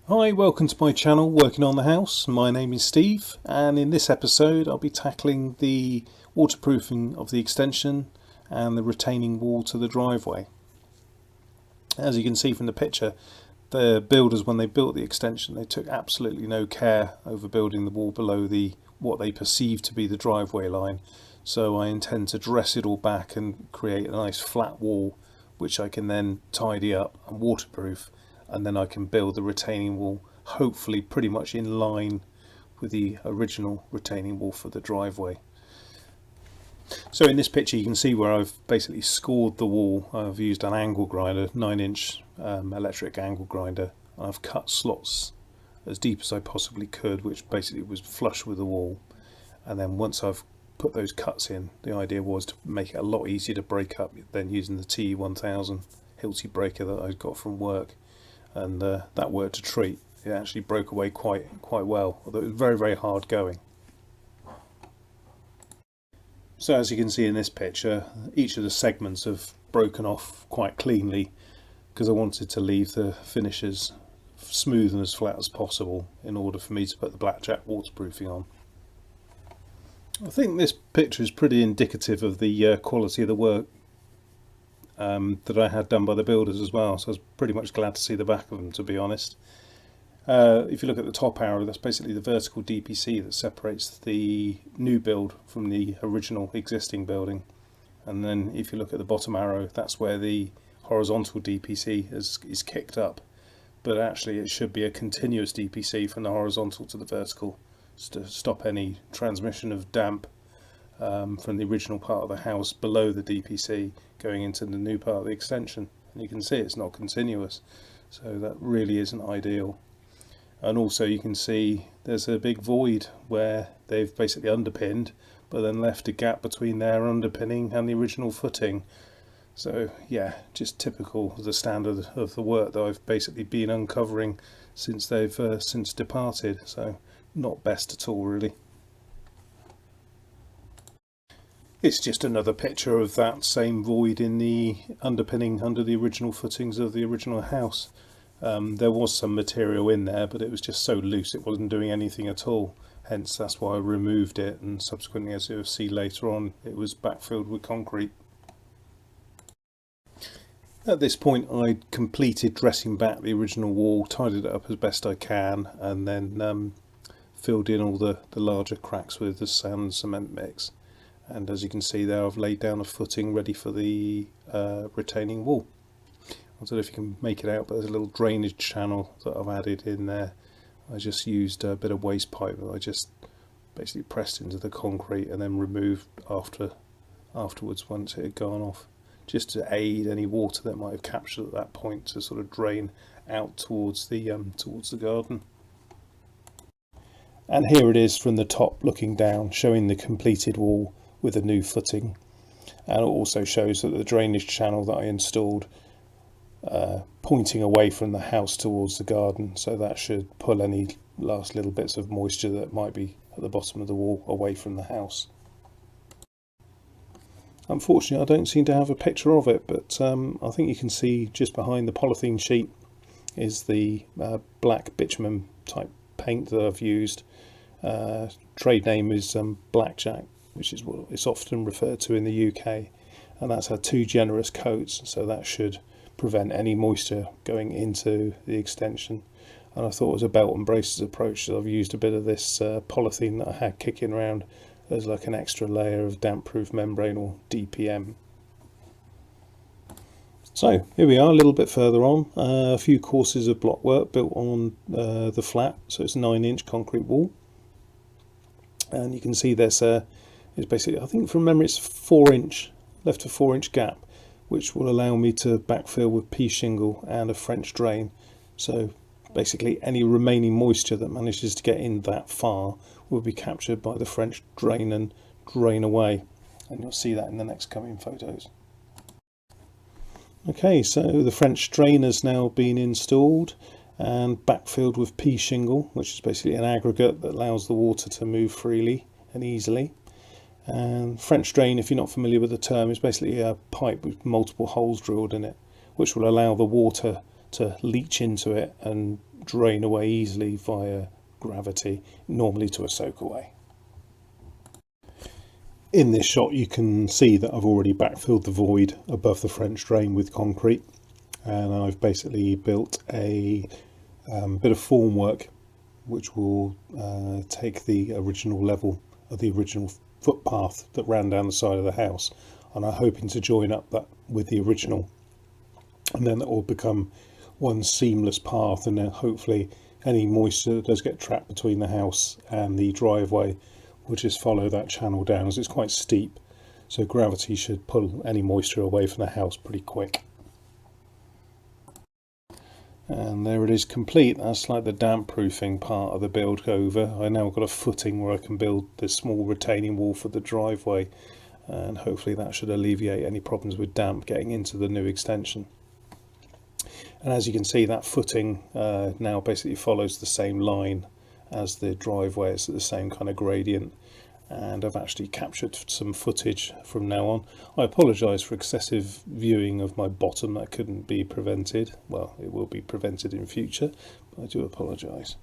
Hi, welcome to my channel Working on the House. My name is Steve, and in this episode I'll be tackling the waterproofing of the extension and the retaining wall to the driveway. As you can see from the picture, the builders, when they built the extension, they took absolutely no care over building the wall below what they perceived to be the driveway line. So I intend to dress it all back and create a nice flat wall which I can then tidy up and waterproof, and then I can build the retaining wall hopefully pretty much in line with the original retaining wall for the driveway. So in this picture you can see where I've basically scored the wall. I've used an angle grinder, 9-inch electric angle grinder. I've cut slots as deep as I possibly could, which basically was flush with the wall. And then once I've put those cuts in, the idea was to make it a lot easier to break up than using the T1000 Hilti breaker that I got from work. And that worked a treat. It actually broke away quite well, although it was very hard going. So as you can see in this picture, each of the segments have broken off quite cleanly because I wanted to leave the finishes smooth and as flat as possible in order for me to put the blackjack waterproofing on. I think this picture is pretty indicative of the quality of the work that I had done by the builders as well, so I was pretty much glad to see the back of them, to be honest. If you look at the top arrow, that's basically the vertical DPC that separates the new build from the original existing building. And then if you look at the bottom arrow, that's where the horizontal DPC is kicked up. But actually it should be a continuous DPC from the horizontal to the vertical to stop any transmission of damp from the original part of the house below the DPC going into the new part of the extension. And you can see it's not continuous, so that really isn't ideal. And also you can see there's a big void where they've basically underpinned but then left a gap between their underpinning and the original footing. So yeah, just typical of the standard of the work that I've basically been uncovering since they've since departed. So not best at all, really. It's just another picture of that same void in the underpinning under the original footings of the original house. There was some material in there, but it was just so loose it wasn't doing anything at all. Hence that's why I removed it, and subsequently, as you'll see later on, it was backfilled with concrete. At this point I'd completed dressing back the original wall, tidied it up as best I can, and then filled in all the larger cracks with the sand and cement mix. And as you can see there, I've laid down a footing ready for the retaining wall. I don't know if you can make it out, but there's a little drainage channel that I've added in there. I just used a bit of waste pipe that I just basically pressed into the concrete and then removed afterwards once it had gone off, just to aid any water that might have captured at that point to sort of drain out towards the garden. And here it is from the top looking down, showing the completed wall with a new footing, and it also shows that the drainage channel that I installed pointing away from the house towards the garden, so that should pull any last little bits of moisture that might be at the bottom of the wall away from the house. Unfortunately I don't seem to have a picture of it, but I think you can see just behind the polythene sheet is the black bitumen type paint that I've used. Trade name is blackjack, which is what it's often referred to in the UK, and that's had 2 generous coats, so that should prevent any moisture going into the extension. And I thought it was a belt and braces approach, so I've used a bit of this polythene that I had kicking around as like an extra layer of damp proof membrane, or DPM. So here we are, a little bit further on, a few courses of block work built on the flat, so it's a 9-inch concrete wall. And you can see there's it's basically, I think from memory it's 4-inch, left a 4-inch gap, which will allow me to backfill with pea shingle and a French drain. So basically any remaining moisture that manages to get in that far will be captured by the French drain and drain away, and you'll see that in the next coming photos. Okay, so the French drain has now been installed and backfilled with pea shingle, which is basically an aggregate that allows the water to move freely and easily. And French drain, if you're not familiar with the term, is basically a pipe with multiple holes drilled in it, which will allow the water to leach into it and drain away easily via gravity, normally to a soakaway. In this shot you can see that I've already backfilled the void above the French drain with concrete, and I've basically built a bit of formwork which will take the original level of the original footpath that ran down the side of the house, and I'm hoping to join up that with the original, and then that will become one seamless path, and then hopefully any moisture that does get trapped between the house and the driveway will just follow that channel down, as it's quite steep, so gravity should pull any moisture away from the house pretty quick. And there it is complete. That's like the damp proofing part of the build over. I now got a footing where I can build this small retaining wall for the driveway, and hopefully that should alleviate any problems with damp getting into the new extension. And as you can see, that footing now basically follows the same line as the driveway. It's the same kind of gradient, and I've actually captured some footage from now on. I apologise for excessive viewing of my bottom. That couldn't be prevented. Well, it will be prevented in future, but I do apologise.